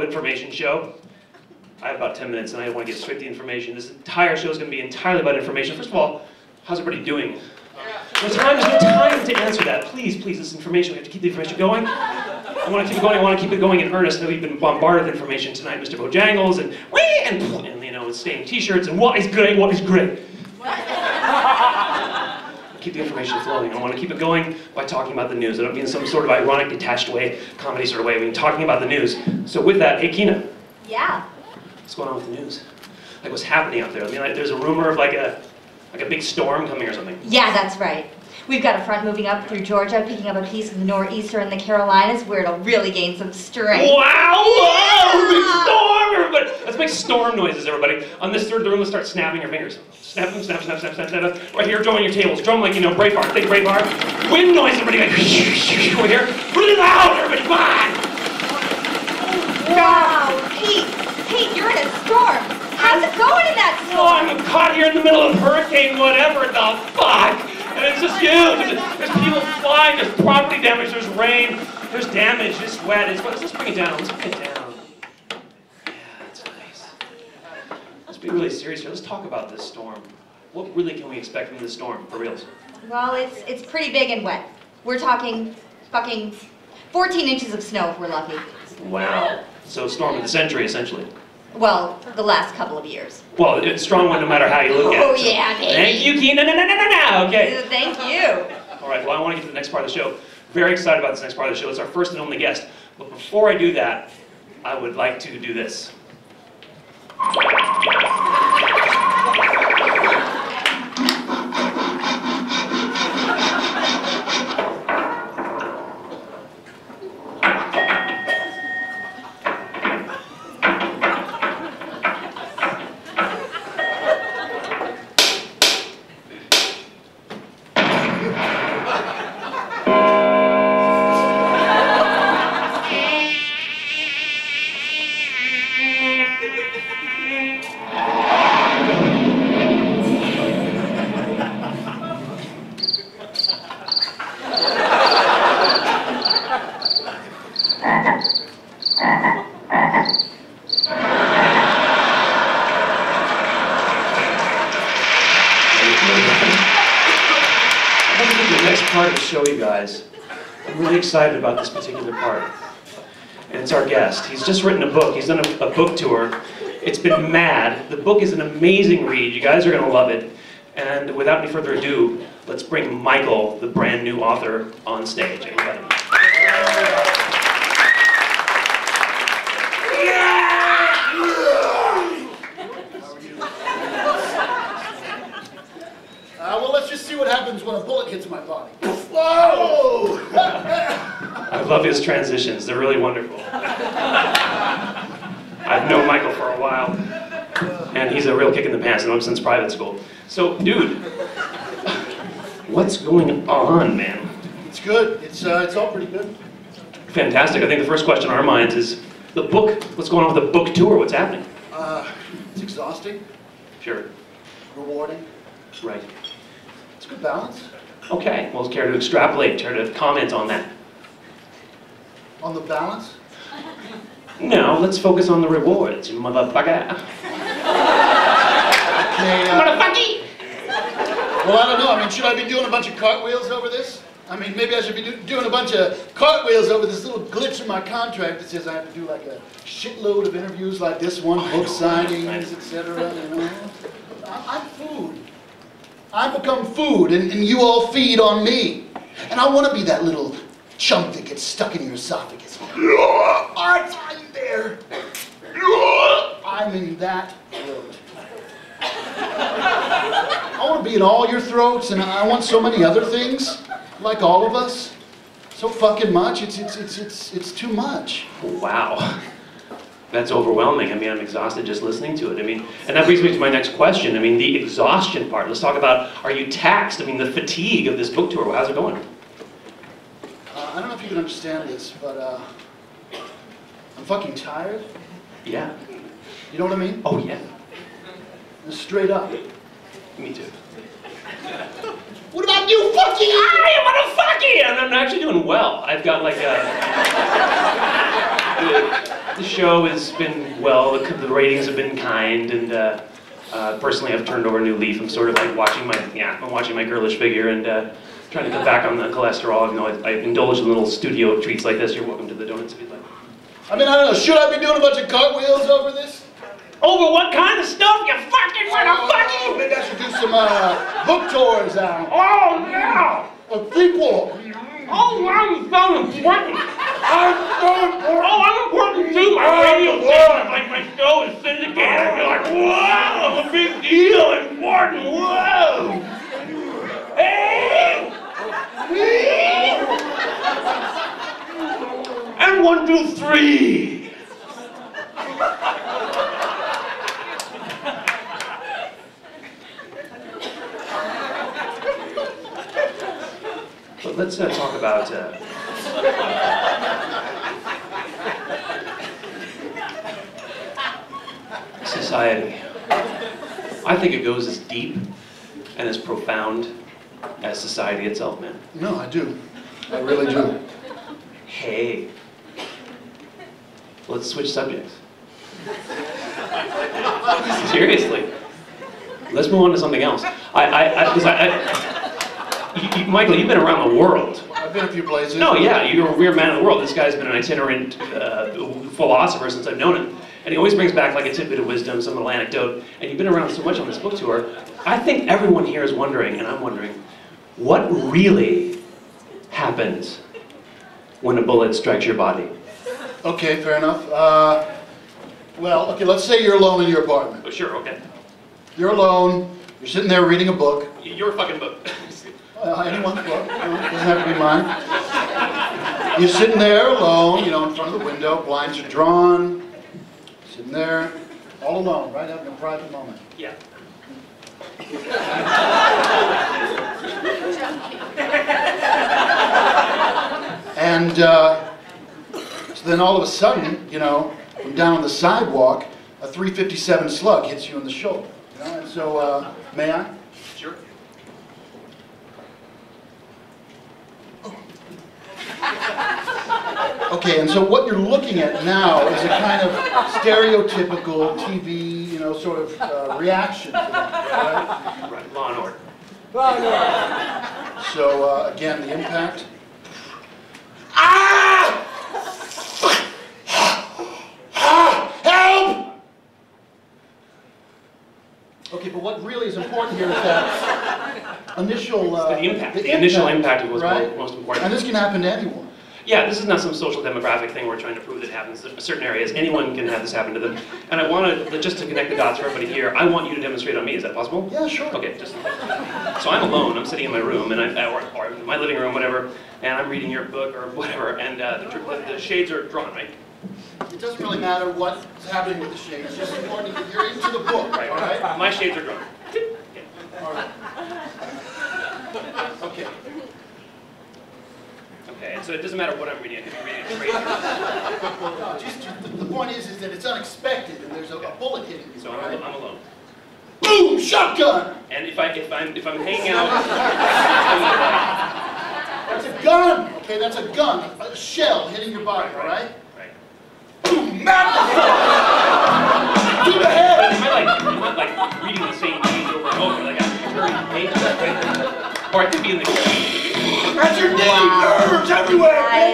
information show. I have about 10 minutes and I want to get straight to the information. This entire show is going to be entirely about information. First of all, how's everybody doing? There's no time to answer that. Please, this is information. We have to keep the information going. I want to keep it going. I want to keep it going in earnest. I know we've been bombarded with information tonight, Mr. Bojangles, and you know, staying t-shirts, and what is great. Keep the information flowing. I want to keep it going by talking about the news. I don't mean in some sort of ironic, detached way, comedy sort of way. I mean talking about the news. So with that, hey, Kina. Yeah. What's going on with the news? Like, what's happening out there? I mean, like, there's a rumor of like a big storm coming or something. Yeah, that's right. We've got a front moving up through Georgia, picking up a piece of the nor'easter in the Carolinas, where it'll really gain some strength. Wow! Whoa! Big storm, everybody! Let's make storm noises, everybody. On this third of the room, let's start snapping your fingers. Snap them, snap. Right here, drumming your tables. Drum like, you know, Braveheart. Think Braveheart. Wind noise, everybody. Over here. Really loud, everybody. Come on! Wow, Pete, you're in a storm. How's it going in that storm? Oh, I'm caught here in the middle of hurricane, whatever the fuck! And it's just huge. There's people flying, there's property damage, there's rain, there's damage, it's wet. Let's bring it down. Yeah, that's nice. Let's be really serious here. Let's talk about this storm. What really can we expect from this storm, for reals? Well, it's pretty big and wet. We're talking fucking 14 inches of snow if we're lucky. Wow. So storm of the century, essentially. Well, the last couple of years. Well, it's a strong one no matter how you look at it. Oh, yeah, baby. Thank you, Kina. No. Okay. Thank you. All right, well, I want to get to the next part of the show. Very excited about this next part of the show. It's our first and only guest. But before I do that, I would like to do this. I'm really excited about this particular part. And it's our guest. He's just written a book. He's done a book tour. It's been mad. The book is an amazing read. You guys are going to love it. And without any further ado, let's bring Michael, the brand new author, on stage. Everybody. Well, let's just see what happens when a bullet hits my body. Whoa! I love his transitions. They're really wonderful. I've known Michael for a while, and he's a real kick in the pants. I've known him since private school. So, dude, what's going on, man? It's good. It's all pretty good. Fantastic. I think the first question on our minds is the book. What's going on with the book tour? What's happening? It's exhausting. Sure. Rewarding. Right. It's a good balance. Okay. Well, care to extrapolate? Care to comment on that? On the balance? No, let's focus on the rewards, you motherfucker. Okay, Motherfucker! Well, I don't know. I mean, should I be doing a bunch of cartwheels over this? I mean, maybe I should be doing a bunch of cartwheels over this little glitch in my contract that says I have to do like a shitload of interviews like this one, book signings, etc. You know? I'm food. I've become food, and you all feed on me. And I want to be that little chunk that gets stuck in your esophagus. I'm there. I'm in that throat. I want to be in all your throats, and I want so many other things, like all of us. So fucking much. It's too much. Wow. That's overwhelming. I mean, I'm exhausted just listening to it. I mean, and that brings me to my next question. I mean, the exhaustion part. Let's talk about, are you taxed? I mean, the fatigue of this book tour. How's it going? I don't know if you can understand this, but I'm fucking tired. Yeah. You know what I mean? Oh, yeah. Just straight up. Me too. What about you, fucking? I'm actually doing well. I've got like a... The show has been well. The ratings have been kind, and personally, I've turned over a new leaf. I'm sort of like watching my girlish figure and trying to cut back on the cholesterol. You know, I indulge in little studio treats like this. You're welcome to the donuts if you'd like. I mean, I don't know. Should I be doing a bunch of cartwheels over this? Over what kind of stuff? You fucking motherfucker! Maybe I should do some book tours out. Oh yeah! A sequel. Oh, I'm so important. I'm so important. Oh, I'm important too. My radio station, like my show is syndicated. I feel like, wow, I'm a big deal, important. Whoa! Hey! And 1, 2, 3. But let's talk about society. I think it goes as deep and as profound as society itself, man. No, I do. I really do. Hey, let's switch subjects. Seriously, let's move on to something else. Michael, you've been around the world. I've been a few places. No, yeah, you're a weird man of the world. This guy's been an itinerant philosopher since I've known him. And he always brings back like a tidbit of wisdom, some little anecdote. And you've been around so much on this book tour. I think everyone here is wondering, and I'm wondering, what really happens when a bullet strikes your body? Okay, fair enough. Well, okay, let's say you're alone in your apartment. Oh, sure, okay. You're alone. You're sitting there reading a book. Your fucking book. Anyone's book. Doesn't have to be mine. You're sitting there alone, you know, in front of the window. Blinds are drawn. Sitting there, all alone, right? Having a private moment. Yeah. And so then all of a sudden, you know, from down on the sidewalk, a .357 slug hits you in the shoulder. You know? And so, may I? Sure. Okay, and so what you're looking at now is a kind of stereotypical TV, you know, sort of reaction to that, right? Right, Law and Order. So, again, the impact. Help! Okay, but what really is important here is that initial... The impact. The initial impact was right? most important. And this can happen to anyone. Yeah, this is not some social demographic thing we're trying to prove that happens in certain areas. Anyone can have this happen to them. And I want to, just to connect the dots for everybody here, I want you to demonstrate on me. Is that possible? Yeah, sure. Okay, just... So I'm alone. I'm sitting in my room, and or my living room, whatever, and I'm reading your book or whatever, and the shades are drawn, right? It doesn't really matter what's happening with the shades. It's just important that you're into the book, Right. all right? My shades are drawn. All right. Okay. Okay, and so it doesn't matter what I'm reading. I could be reading a trade. No, just the point is that it's unexpected, and there's a bullet hitting you. So all right? I'm alone. Boom! Shotgun! And if I'm hanging out, That's a gun! Okay, that's a gun. A shell hitting your body, all right? right. Boom! Magnify! To the head! But am I like reading the same page over and over? Like I'm turning pages, or I could be in the. That's your knee! Nerves everywhere!